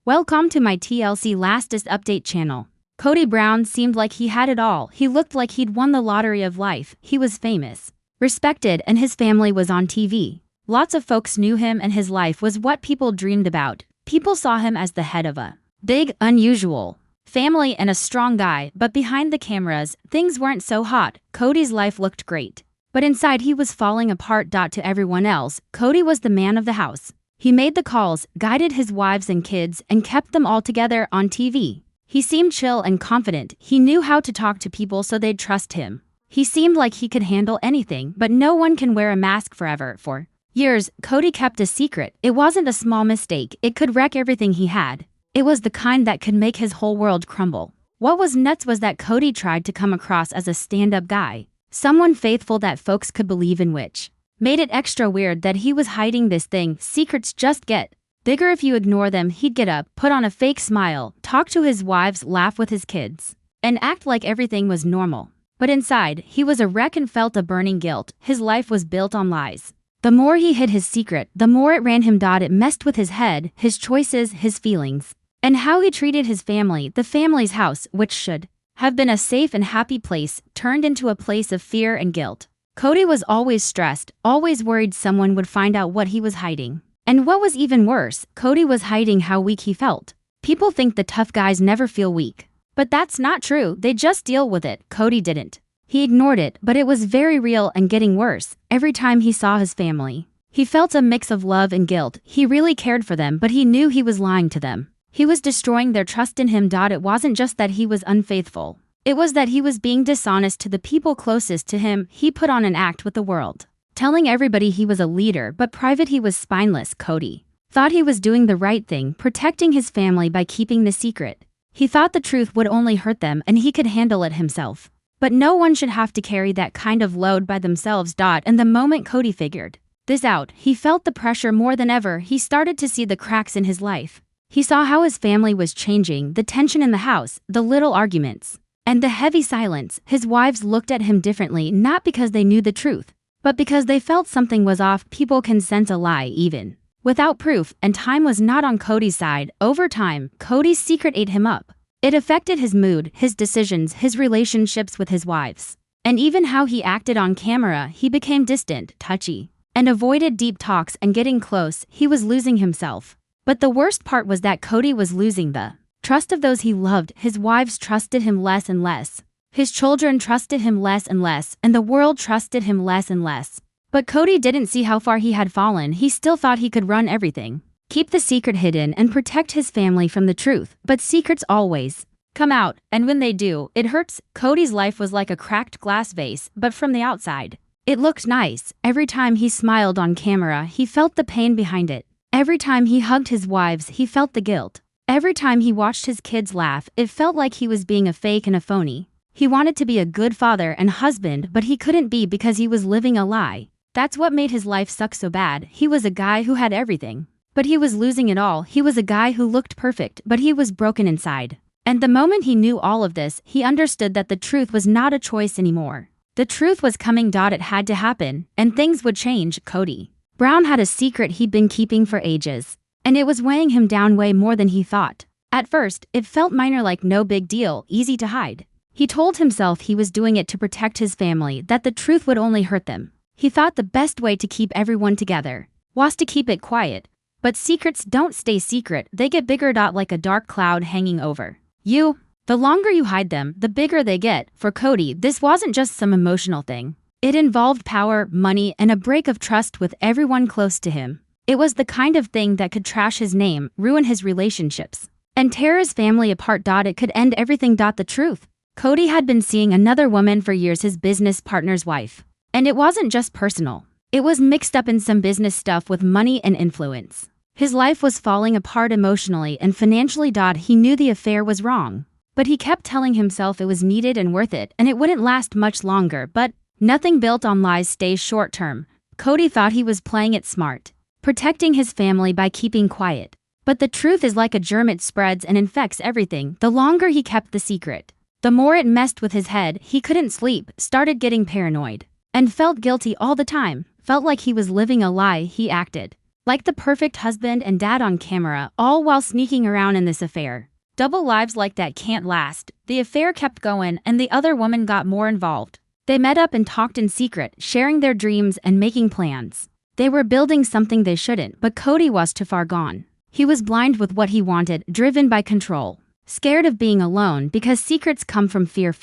Welcome to my TLC Lastest Update channel. Kody Brown seemed like he had it all. He looked like he'd won the lottery of life. He was famous, respected, and his family was on TV. Lots of folks knew him and his life was what people dreamed about. People saw him as the head of a big, unusual family and a strong guy, but behind the cameras, things weren't so hot. Kody's life looked great, but inside he was falling apart. To everyone else, Kody was the man of the house. He made the calls, guided his wives and kids, and kept them all together on TV. He seemed chill and confident. He knew how to talk to people so they'd trust him. He seemed like he could handle anything, but no one can wear a mask forever. For years, Kody kept a secret. It wasn't a small mistake. It could wreck everything he had. It was the kind that could make his whole world crumble. What was nuts was that Kody tried to come across as a stand-up guy, someone faithful that folks could believe in, which made it extra weird that he was hiding this thing. Secrets just get bigger if you ignore them. He'd get up, put on a fake smile, talk to his wives, laugh with his kids, and act like everything was normal. But inside, he was a wreck and felt a burning guilt. His life was built on lies. The more he hid his secret, the more it ran him. It messed with his head, his choices, his feelings, and how he treated his family. The family's house, which should have been a safe and happy place, turned into a place of fear and guilt. Kody was always stressed, always worried someone would find out what he was hiding. And what was even worse, Kody was hiding how weak he felt. People think the tough guys never feel weak, but that's not true. They just deal with it. Kody didn't. He ignored it, but it was very real and getting worse. Every time he saw his family, he felt a mix of love and guilt. He really cared for them, but he knew he was lying to them. He was destroying their trust in him. It wasn't just that he was unfaithful. It was that he was being dishonest to the people closest to him. He put on an act with the world, telling everybody he was a leader, but private he was spineless. Kody thought he was doing the right thing, protecting his family by keeping the secret. He thought the truth would only hurt them and he could handle it himself. But no one should have to carry that kind of load by themselves. And the moment Kody figured this out, he felt the pressure more than ever. He started to see the cracks in his life. He saw how his family was changing, the tension in the house, the little arguments, and the heavy silence. His wives looked at him differently, not because they knew the truth, but because they felt something was off. People can sense a lie even without proof, and time was not on Kody's side. Over time, Kody's secret ate him up. It affected his mood, his decisions, his relationships with his wives, and even how he acted on camera. He became distant, touchy, and avoided deep talks and getting close. He was losing himself. But the worst part was that Kody was losing the trust of those he loved. His wives trusted him less and less. His children trusted him less and less, and the world trusted him less and less. But Kody didn't see how far he had fallen. He still thought he could run everything, keep the secret hidden, and protect his family from the truth. But secrets always come out, and when they do, it hurts. Kody's life was like a cracked glass vase, but from the outside, it looked nice. Every time he smiled on camera, he felt the pain behind it. Every time he hugged his wives, he felt the guilt. Every time he watched his kids laugh, it felt like he was being a fake and a phony. He wanted to be a good father and husband, but he couldn't be because he was living a lie. That's what made his life suck so bad. He was a guy who had everything, but he was losing it all. He was a guy who looked perfect, but he was broken inside. And the moment he knew all of this, he understood that the truth was not a choice anymore. The truth was coming. It had to happen, and things would change. Kody Brown had a secret he'd been keeping for ages, and it was weighing him down way more than he thought. At first, it felt minor, like no big deal, easy to hide. He told himself he was doing it to protect his family, that the truth would only hurt them. He thought the best way to keep everyone together was to keep it quiet. But secrets don't stay secret, they get bigger. Like a dark cloud hanging over you. The longer you hide them, the bigger they get. For Kody, this wasn't just some emotional thing. It involved power, money, and a break of trust with everyone close to him. It was the kind of thing that could trash his name, ruin his relationships, and tear his family apart. It could end everything. The truth: Kody had been seeing another woman for years, his business partner's wife. And it wasn't just personal. It was mixed up in some business stuff with money and influence. His life was falling apart emotionally and financially. He knew the affair was wrong, but he kept telling himself it was needed and worth it, and it wouldn't last much longer. But nothing built on lies stays short term. Kody thought he was playing it smart, protecting his family by keeping quiet. But the truth is like a germ, it spreads and infects everything. The longer he kept the secret, the more it messed with his head. He couldn't sleep, started getting paranoid, and felt guilty all the time. Felt like he was living a lie. He acted Like the perfect husband and dad on camera, all while sneaking around in this affair. Double lives like that can't last. The affair kept going and the other woman got more involved. They met up and talked in secret, sharing their dreams and making plans. They were building something they shouldn't, but Kody was too far gone. He was blind with what he wanted, driven by control. Scared of being alone because secrets come from fear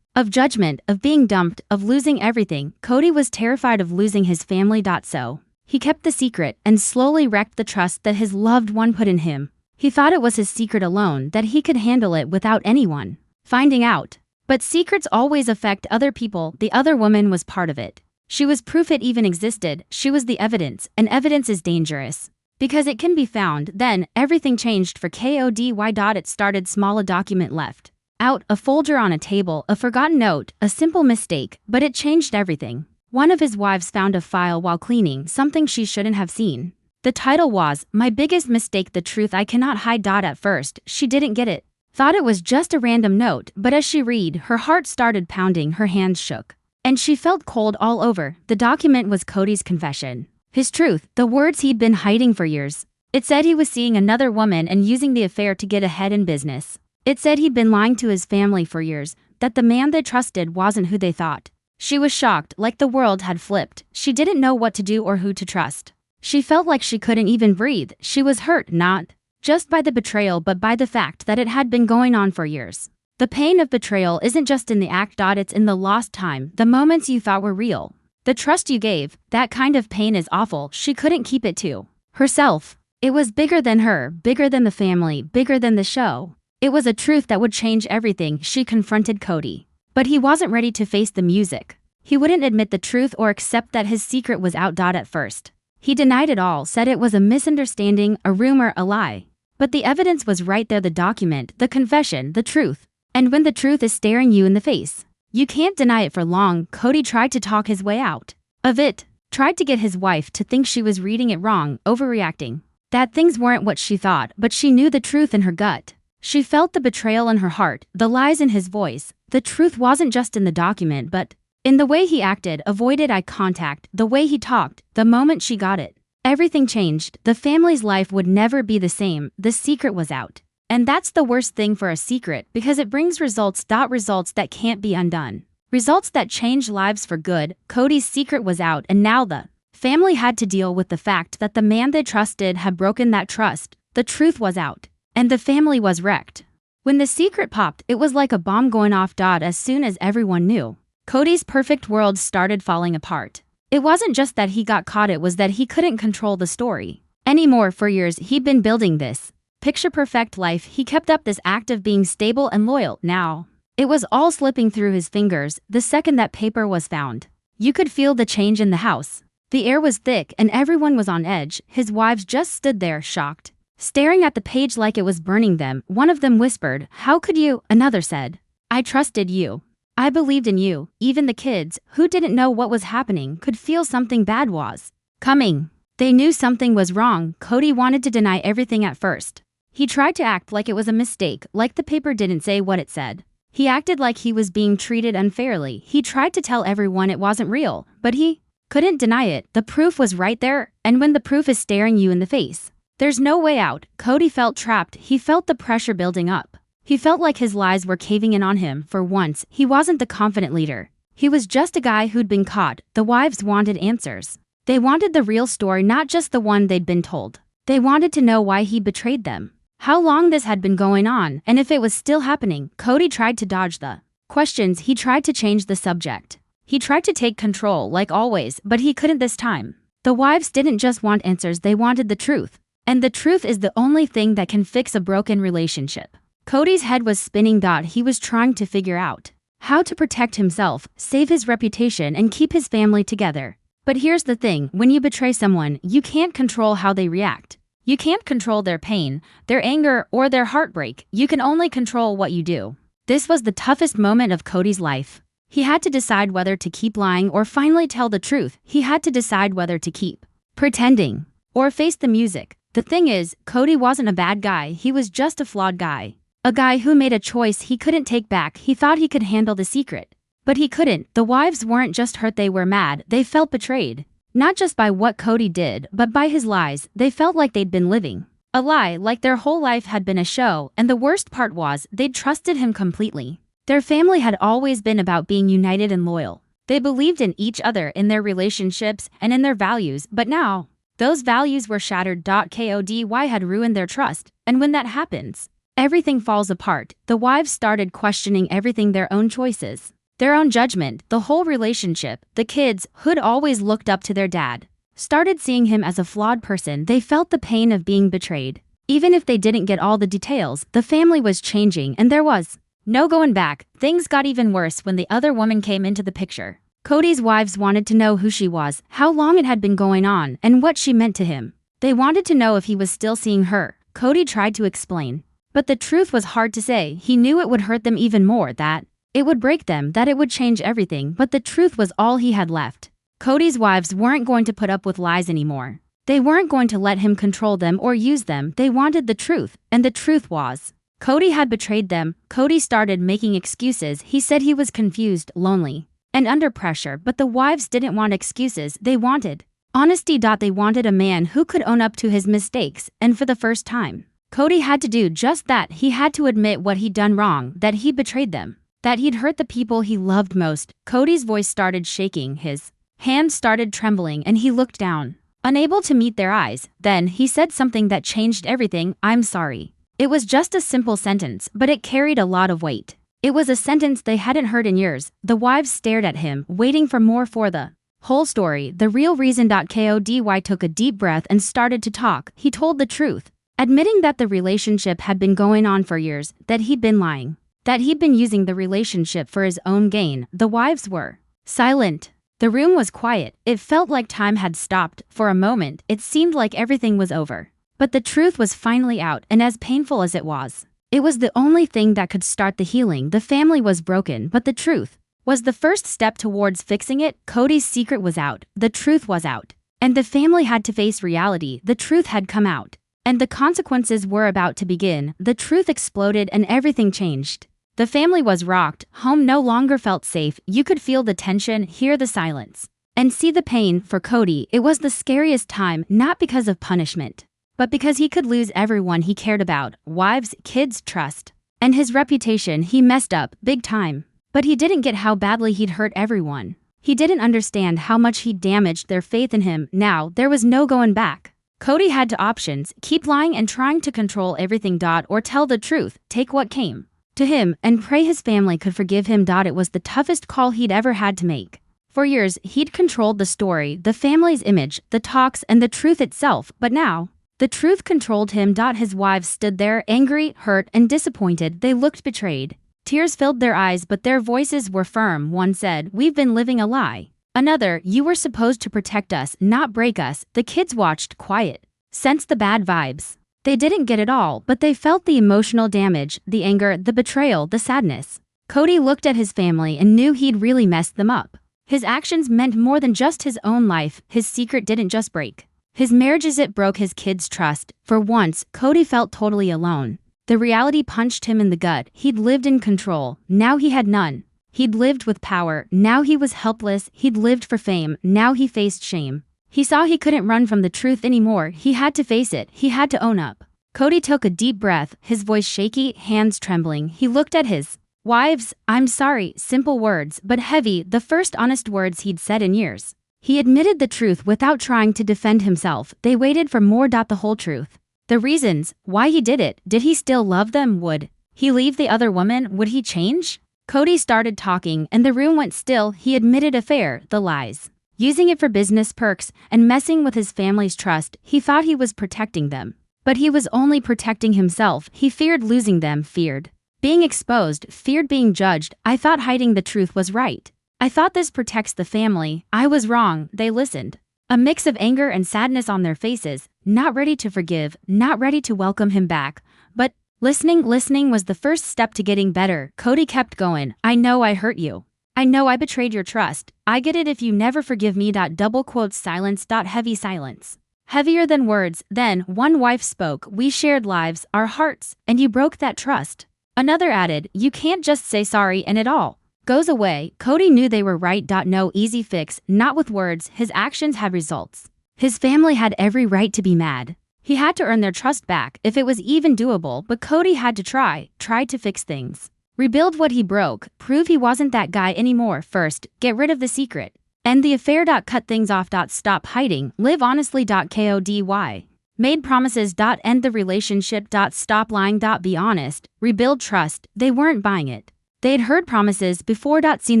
of judgment, of being dumped, of losing everything. Kody was terrified of losing his family. So he kept the secret and slowly wrecked the trust that his loved one put in him. He thought it was his secret alone, that he could handle it without anyone finding out. But secrets always affect other people. The other woman was part of it. She was proof it even existed. She was the evidence, and evidence is dangerous because it can be found. Then everything changed for Kody. It started small, a document left out, a folder on a table, a forgotten note, a simple mistake, but it changed everything. One of his wives found a file while cleaning, something she shouldn't have seen. The title was, "My Biggest Mistake, the Truth I Cannot Hide." At first, she didn't get it. Thought it was just a random note, but as she read, her heart started pounding, her hands shook, and she felt cold all over. The document was Kody's confession. His truth, the words he'd been hiding for years. It said he was seeing another woman and using the affair to get ahead in business. It said he'd been lying to his family for years, that the man they trusted wasn't who they thought. She was shocked, like the world had flipped. She didn't know what to do or who to trust. She felt like she couldn't even breathe. She was hurt, not just by the betrayal but by the fact that it had been going on for years. The pain of betrayal isn't just in the act. It's in the lost time, the moments you thought were real. The trust you gave, that kind of pain is awful. She couldn't keep it to herself. It was bigger than her, bigger than the family, bigger than the show. It was a truth that would change everything. She confronted Kody. But he wasn't ready to face the music. He wouldn't admit the truth or accept that his secret was out. At first, he denied it all, said it was a misunderstanding, a rumor, a lie. But the evidence was right there, the document, the confession, the truth. And when the truth is staring you in the face, you can't deny it for long. Kody tried to talk his way out of it, tried to get his wife to think she was reading it wrong, overreacting, that things weren't what she thought, but she knew the truth in her gut. She felt the betrayal in her heart, the lies in his voice. The truth wasn't just in the document, but in the way he acted, avoided eye contact, the way he talked. The moment she got it, everything changed. The family's life would never be the same. The secret was out. And that's the worst thing for a secret, because it brings results. Results that can't be undone. Results that change lives for good. Kody's secret was out, and now the family had to deal with the fact that the man they trusted had broken that trust. The truth was out, and the family was wrecked. When the secret popped, it was like a bomb going off. As soon as everyone knew, Kody's perfect world started falling apart. It wasn't just that he got caught, it was that he couldn't control the story anymore. For years, he'd been building this picture-perfect life. He kept up this act of being stable and loyal. Now, it was all slipping through his fingers. The second that paper was found, you could feel the change in the house. The air was thick and everyone was on edge. His wives just stood there, shocked, staring at the page like it was burning them. One of them whispered, "How could you?" Another said, "I trusted you. I believed in you." Even the kids, who didn't know what was happening, could feel something bad was coming. They knew something was wrong. Kody wanted to deny everything at first. He tried to act like it was a mistake, like the paper didn't say what it said. He acted like he was being treated unfairly. He tried to tell everyone it wasn't real, but he couldn't deny it. The proof was right there, and when the proof is staring you in the face, there's no way out. Kody felt trapped. He felt the pressure building up. He felt like his lies were caving in on him. For once, he wasn't the confident leader. He was just a guy who'd been caught. The wives wanted answers. They wanted the real story, not just the one they'd been told. They wanted to know why he betrayed them, how long this had been going on, and if it was still happening. Kody tried to dodge the questions. He tried to change the subject. He tried to take control, like always, but he couldn't this time. The wives didn't just want answers, they wanted the truth. And the truth is the only thing that can fix a broken relationship. Kody's head was spinning. He was trying to figure out how to protect himself, save his reputation, and keep his family together. But here's the thing, when you betray someone, you can't control how they react. You can't control their pain, their anger, or their heartbreak. You can only control what you do. This was the toughest moment of Kody's life. He had to decide whether to keep lying or finally tell the truth. He had to decide whether to keep pretending or face the music. The thing is, Kody wasn't a bad guy. He was just a flawed guy. A guy who made a choice he couldn't take back. He thought he could handle the secret, but he couldn't. The wives weren't just hurt, they were mad. They felt betrayed. Not just by what Kody did, but by his lies they felt like they'd been living. A lie like their whole life had been a show, and the worst part was they'd trusted him completely. Their family had always been about being united and loyal. They believed in each other, in their relationships, and in their values, but now, those values were shattered. Kody had ruined their trust, and when that happens, everything falls apart. The wives started questioning everything, their own choices, their own judgment, the whole relationship. The kids, who'd always looked up to their dad, started seeing him as a flawed person. They felt the pain of being betrayed. Even if they didn't get all the details, the family was changing and there was no going back. Things got even worse when the other woman came into the picture. Kody's wives wanted to know who she was, how long it had been going on, and what she meant to him. They wanted to know if he was still seeing her. Kody tried to explain, but the truth was hard to say. He knew it would hurt them even more, that it would break them, that it would change everything, but the truth was all he had left. Kody's wives weren't going to put up with lies anymore. They weren't going to let him control them or use them. They wanted the truth, and the truth was, Kody had betrayed them. Kody started making excuses. He said he was confused, lonely, and under pressure, but the wives didn't want excuses. They wanted honesty. They wanted a man who could own up to his mistakes, and for the first time, Kody had to do just that. He had to admit what he'd done wrong, that he betrayed them, that he'd hurt the people he loved most. Kody's voice started shaking, his hands started trembling, and he looked down, unable to meet their eyes. Then he said something that changed everything. "I'm sorry." It was just a simple sentence, but it carried a lot of weight. It was a sentence they hadn't heard in years. The wives stared at him, waiting for more, for the whole story, the real reason. Kody took a deep breath and started to talk. He told the truth, admitting that the relationship had been going on for years, that he'd been lying, that he'd been using the relationship for his own gain. The wives were silent. The room was quiet. It felt like time had stopped. For a moment, it seemed like everything was over. But the truth was finally out, and as painful as it was the only thing that could start the healing. The family was broken, but the truth was the first step towards fixing it. Kody's secret was out. The truth was out. And the family had to face reality. The truth had come out, and the consequences were about to begin. The truth exploded and everything changed. The family was rocked. Home no longer felt safe. You could feel the tension, hear the silence, and see the pain. For Kody, it was the scariest time, not because of punishment, but because he could lose everyone he cared about: wives, kids, trust, and his reputation. He messed up, big time. But he didn't get how badly he'd hurt everyone. He didn't understand how much he'd damaged their faith in him. Now, there was no going back. Kody had two options: keep lying and trying to control everything, or tell the truth, take what came to him, and pray his family could forgive him. It was the toughest call he'd ever had to make. For years, he'd controlled the story, the family's image, the talks, and the truth itself, but now, the truth controlled him. His wives stood there, angry, hurt, and disappointed. They looked betrayed. Tears filled their eyes, but their voices were firm. One said, "We've been living a lie." Another, "You were supposed to protect us, not break us." The kids watched, quiet, sensed the bad vibes. They didn't get it all, but they felt the emotional damage, the anger, the betrayal, the sadness. Kody looked at his family and knew he'd really messed them up. His actions meant more than just his own life. His secret didn't just break his marriages, it broke his kids' trust. For once, Kody felt totally alone. The reality punched him in the gut. He'd lived in control, now he had none. He'd lived with power, now he was helpless. He'd lived for fame, now he faced shame. He saw he couldn't run from the truth anymore. He had to face it. He had to own up. Kody took a deep breath, his voice shaky, hands trembling. He looked at his wives. "I'm sorry." Simple words, but heavy, the first honest words he'd said in years. He admitted the truth without trying to defend himself. They waited for more. The whole truth. The reasons, why he did it. Did he still love them? Would he leave the other woman? Would he change? Kody started talking, and the room went still. He admitted affair, the lies, using it for business perks, and messing with his family's trust. He thought he was protecting them, but he was only protecting himself. He feared losing them, feared being exposed, feared being judged. "I thought hiding the truth was right. I thought this protects the family. I was wrong." They listened, a mix of anger and sadness on their faces, not ready to forgive, not ready to welcome him back. But listening was the first step to getting better. Kody kept going. "I know I hurt you. I know I betrayed your trust. I get it if you never forgive me." Double quotes, silence. Heavy silence, heavier than words. Then one wife spoke. "We shared lives, our hearts, and you broke that trust." Another added, "You can't just say sorry and it all goes away. Kody knew they were right. No easy fix, not with words, his actions had results. His family had every right to be mad. He had to earn their trust back if it was even doable, but Kody had to try to fix things. Rebuild what he broke, prove he wasn't that guy anymore. First, get rid of the secret. End the affair. Cut things off. Stop hiding. Live honestly. Kody. Made promises. End the relationship. Stop lying. Be honest. Rebuild trust. They weren't buying it. They'd heard promises before. Seen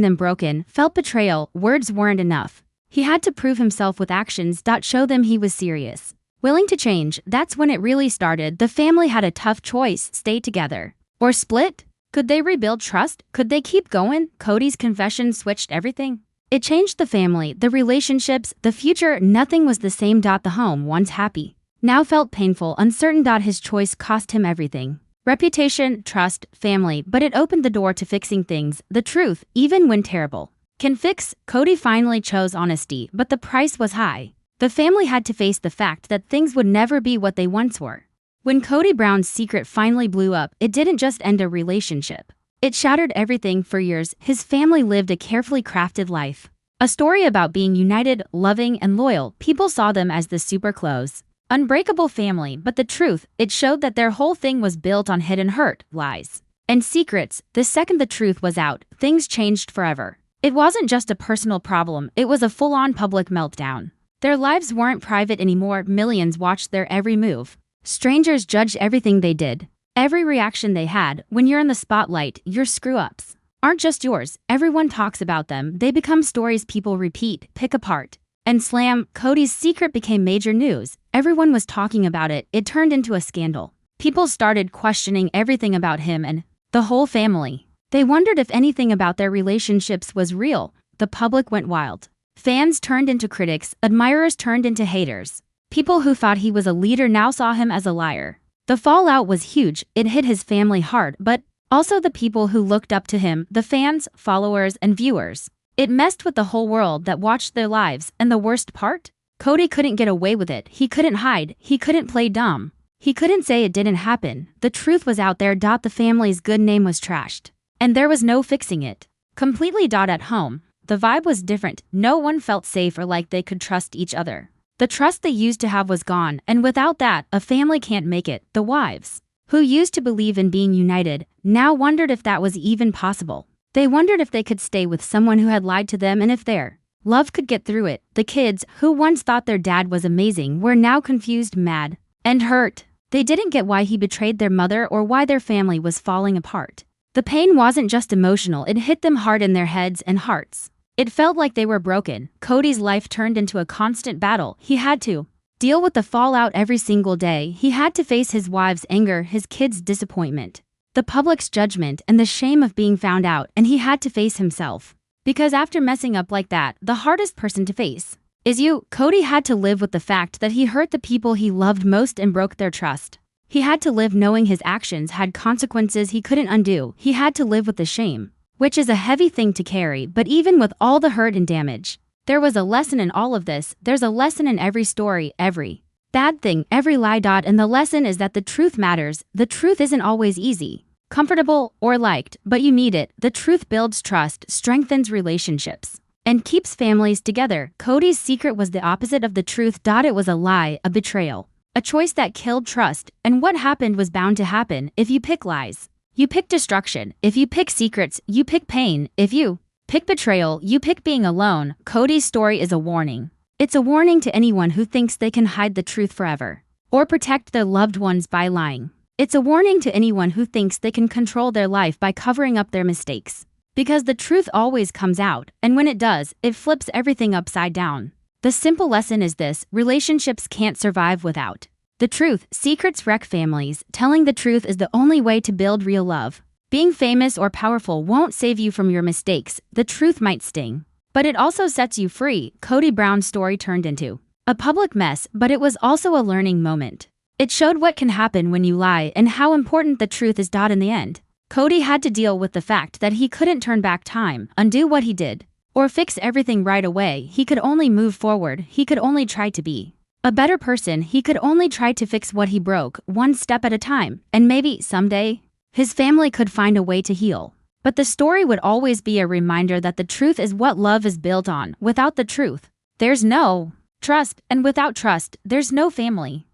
them broken. Felt betrayal. Words weren't enough. He had to prove himself with actions. Show them he was serious. Willing to change. That's when it really started. The family had a tough choice. Stay together or split. Could they rebuild trust? Could they keep going? Kody's confession switched everything. It changed the family, the relationships, the future. Nothing was the same. The home, once happy, now felt painful, uncertain. His choice cost him everything. Reputation, trust, family, but it opened the door to fixing things. The truth, even when terrible, can fix. Kody finally chose honesty, but the price was high. The family had to face the fact that things would never be what they once were. When Kody Brown's secret finally blew up, it didn't just end a relationship. It shattered everything. For years, his family lived a carefully crafted life. A story about being united, loving, and loyal. People saw them as the super close, unbreakable family, but the truth, it showed that their whole thing was built on hidden hurt, lies, and secrets. The second the truth was out, things changed forever. It wasn't just a personal problem, it was a full-on public meltdown. Their lives weren't private anymore. Millions watched their every move. Strangers judged everything they did, every reaction they had. When you're in the spotlight, your screw-ups aren't just yours. Everyone talks about them. They become stories people repeat, pick apart, and slam. Kody's secret became major news. Everyone was talking about it. It turned into a scandal. People started questioning everything about him and the whole family. They wondered if anything about their relationships was real. The public went wild. Fans turned into critics, admirers turned into haters. People who thought he was a leader now saw him as a liar. The fallout was huge. It hit his family hard, but also the people who looked up to him, the fans, followers, and viewers. It messed with the whole world that watched their lives, and the worst part? Kody couldn't get away with it. He couldn't hide. He couldn't play dumb. He couldn't say it didn't happen. The truth was out there. The family's good name was trashed, and there was no fixing it. Completely. At home, the vibe was different. No one felt safe or like they could trust each other. The trust they used to have was gone, and without that, a family can't make it. The wives, who used to believe in being united, now wondered if that was even possible. They wondered if they could stay with someone who had lied to them and if their love could get through it. The kids, who once thought their dad was amazing, were now confused, mad, and hurt. They didn't get why he betrayed their mother or why their family was falling apart. The pain wasn't just emotional, it hit them hard in their heads and hearts. It felt like they were broken. Kody's life turned into a constant battle. He had to deal with the fallout every single day. He had to face his wife's anger, his kids' disappointment, the public's judgment, and the shame of being found out, and he had to face himself. Because after messing up like that, the hardest person to face is you. Kody had to live with the fact that he hurt the people he loved most and broke their trust. He had to live knowing his actions had consequences he couldn't undo. He had to live with the shame, which is a heavy thing to carry. But even with all the hurt and damage, there was a lesson in all of this. There's a lesson in every story, every bad thing, every lie. And the lesson is that the truth matters. The truth isn't always easy, comfortable, or liked, but you need it. The truth builds trust, strengthens relationships, and keeps families together. Kody's secret was the opposite of the truth. It was a lie, a betrayal, a choice that killed trust. And what happened was bound to happen. If you pick lies, you pick destruction. If you pick secrets, you pick pain. If you pick betrayal, you pick being alone. Kody's story is a warning. It's a warning to anyone who thinks they can hide the truth forever or protect their loved ones by lying. It's a warning to anyone who thinks they can control their life by covering up their mistakes. Because the truth always comes out, and when it does, it flips everything upside down. The simple lesson is this: relationships can't survive without the truth. Secrets wreck families. Telling the truth is the only way to build real love. Being famous or powerful won't save you from your mistakes. The truth might sting, but it also sets you free. Kody Brown's story turned into a public mess, but it was also a learning moment. It showed what can happen when you lie and how important the truth is. In the end, Kody had to deal with the fact that he couldn't turn back time, undo what he did, or fix everything right away. He could only move forward. He could only try to be a better person. He could only try to fix what he broke, one step at a time. And maybe someday, his family could find a way to heal. But the story would always be a reminder that the truth is what love is built on. Without the truth, there's no trust, and without trust, there's no family.